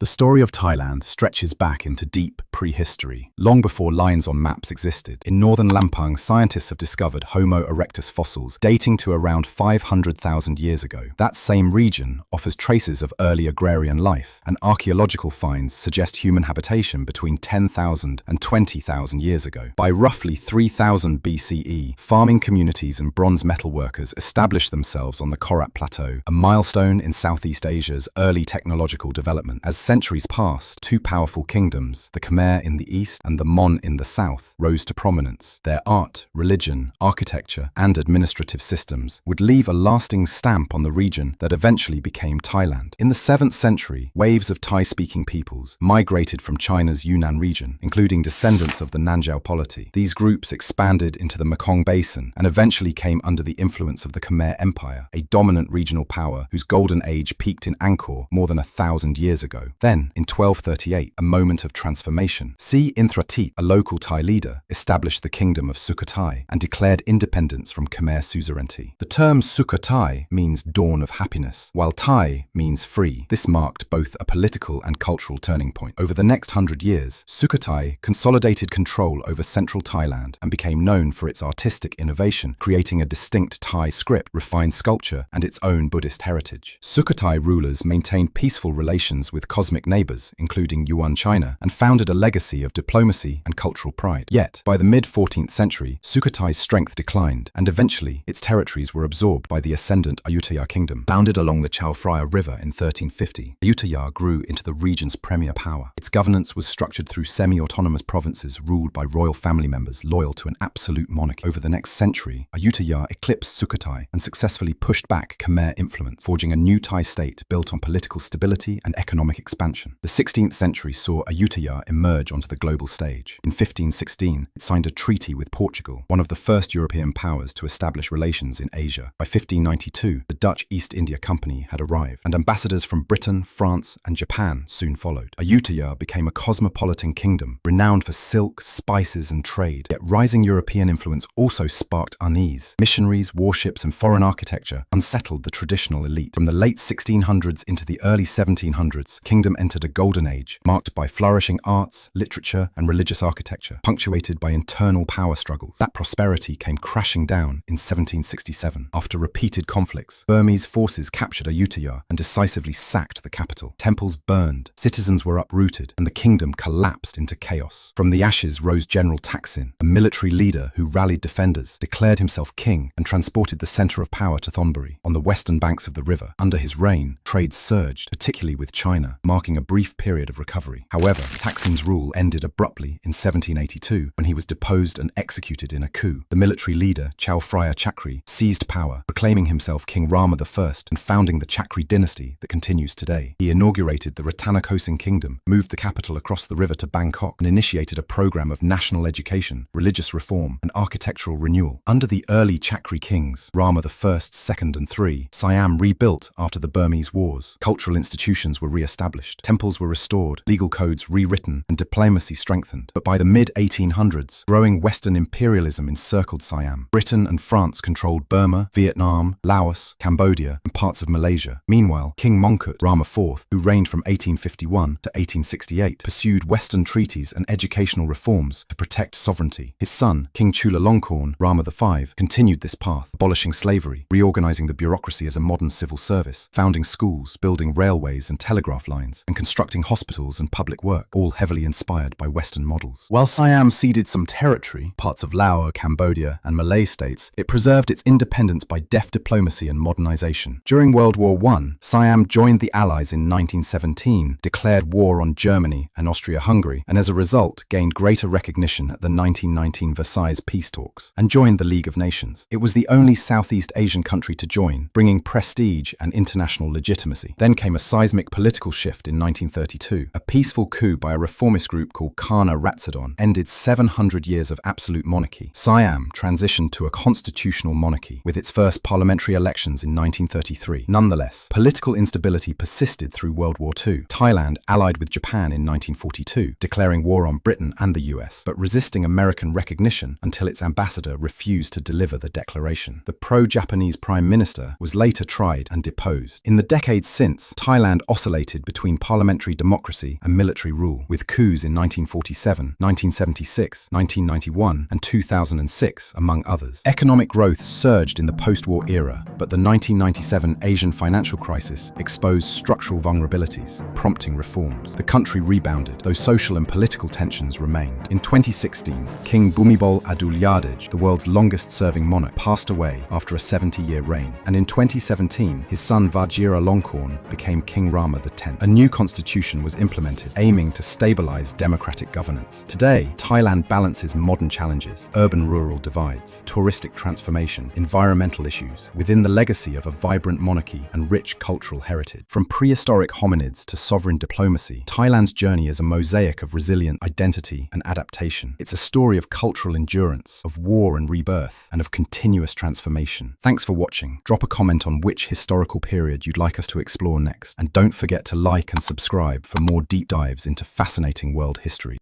The story of Thailand stretches back into deep prehistory, long before lines on maps existed. In northern Lampang, scientists have discovered Homo erectus fossils dating to around 500,000 years ago. That same region offers traces of early agrarian life, and archaeological finds suggest human habitation between 10,000 and 20,000 years ago. By roughly 3000 BCE, farming communities and bronze metal workers established themselves on the Korat Plateau, a milestone in Southeast Asia's early technological development. As centuries passed, two powerful kingdoms, the Khmer in the east and the Mon in the south, rose to prominence. Their art, religion, architecture, and administrative systems would leave a lasting stamp on the region that eventually became Thailand. In the 7th century, waves of Thai-speaking peoples migrated from China's Yunnan region, including descendants of the Nanzhao polity. These groups expanded into the Mekong Basin and eventually came under the influence of the Khmer Empire, a dominant regional power whose golden age peaked in Angkor more than 1,000 years ago. Then, in 1238, a moment of transformation. Si Inthratit, a local Thai leader, established the kingdom of Sukhothai and declared independence from Khmer suzerainty. The term Sukhothai means dawn of happiness, while Thai means free. This marked both a political and cultural turning point. Over the next 100 years, Sukhothai consolidated control over central Thailand and became known for its artistic innovation, creating a distinct Thai script, refined sculpture, and its own Buddhist heritage. Sukhothai rulers maintained peaceful relations with cosmic neighbors, including Yuan China, and founded a legacy of diplomacy and cultural pride. Yet, by the mid-14th century, Sukhothai's strength declined, and eventually its territories were absorbed by the ascendant Ayutthaya kingdom. Founded along the Chao Phraya River in 1350, Ayutthaya grew into the region's premier power. Its governance was structured through semi-autonomous provinces ruled by royal family members loyal to an absolute monarchy. Over the next century, Ayutthaya eclipsed Sukhothai and successfully pushed back Khmer influence, forging a new Thai state built on political stability and economic expansion. The 16th century saw Ayutthaya emerge onto the global stage. In 1516, it signed a treaty with Portugal, one of the first European powers to establish relations in Asia. By 1592, the Dutch East India Company had arrived, and ambassadors from Britain, France, and Japan soon followed. Ayutthaya became a cosmopolitan kingdom, renowned for silk, spices, and trade. Yet rising European influence also sparked unease. Missionaries, warships, and foreign architecture unsettled the traditional elite. From the late 1600s into the early 1700s, the kingdom entered a golden age, marked by flourishing arts, literature, and religious architecture, punctuated by internal power struggles. That prosperity came crashing down in 1767. After repeated conflicts, Burmese forces captured Ayutthaya and decisively sacked the capital. Temples burned, citizens were uprooted, and the kingdom collapsed into chaos. From the ashes rose General Taksin, a military leader who rallied defenders, declared himself king, and transported the center of power to Thonburi. On the western banks of the river, under his reign, trade surged, particularly with China, marking a brief period of recovery. However, Taksin's rule ended abruptly in 1782 when he was deposed and executed in a coup. The military leader, Chao Phraya Chakri, seized power, proclaiming himself King Rama I and founding the Chakri dynasty that continues today. He inaugurated the Ratanakosin kingdom, moved the capital across the river to Bangkok, and initiated a program of national education, religious reform, and architectural renewal. Under the early Chakri kings, Rama I, II, and III, Siam rebuilt after the Burmese wars. Cultural institutions were re-established, temples were restored, legal codes rewritten, and diplomacy strengthened. But by the mid-1800s, growing Western imperialism encircled Siam. Britain and France controlled Burma, Vietnam, Laos, Cambodia, and parts of Malaysia. Meanwhile, King Mongkut, Rama IV, who reigned from 1851 to 1868, pursued Western treaties and educational reforms to protect sovereignty. His son, King Chulalongkorn, Rama V, continued this path, abolishing slavery, reorganizing the bureaucracy as a modern civil service, founding schools, building railways and telegraph lines, and constructing hospitals and public work, all heavily inspired by Western models. While Siam ceded some territory, parts of Laos, Cambodia, and Malay states, it preserved its independence by deft diplomacy and modernization. During World War I, Siam joined the Allies in 1917, declared war on Germany and Austria-Hungary, and as a result gained greater recognition at the 1919 Versailles peace talks, and joined the League of Nations. It was the only Southeast Asian country to join, bringing prestige and international legitimacy. Then came a seismic political shift in 1932. A peaceful coup by a reformist group called Khmer Ratsadon ended 700 years of absolute monarchy. Siam transitioned to a constitutional monarchy, with its first parliamentary elections in 1933. Nonetheless, political instability persisted through World War II. Thailand allied with Japan in 1942, declaring war on Britain and the US, but resisting American recognition until its ambassador refused to deliver the declaration. The pro-Japanese prime minister was later tried and deposed. In the decades since, Thailand oscillated between between parliamentary democracy and military rule, with coups in 1947, 1976, 1991, and 2006, among others. Economic growth surged in the post-war era, but the 1997 Asian financial crisis exposed structural vulnerabilities, prompting reforms. The country rebounded, though social and political tensions remained. In 2016, King Bhumibol Adulyadej, the world's longest-serving monarch, passed away after a 70-year reign, and in 2017, his son Vajiralongkorn became King Rama X. A new constitution was implemented, aiming to stabilize democratic governance. Today, Thailand balances modern challenges, urban-rural divides, touristic transformation, environmental issues, within the legacy of a vibrant monarchy and rich cultural heritage. From prehistoric hominids to sovereign diplomacy, Thailand's journey is a mosaic of resilient identity and adaptation. It's a story of cultural endurance, of war and rebirth, and of continuous transformation. Thanks for watching. Drop a comment on which historical period you'd like us to explore next, and don't forget to like and subscribe for more deep dives into fascinating world history.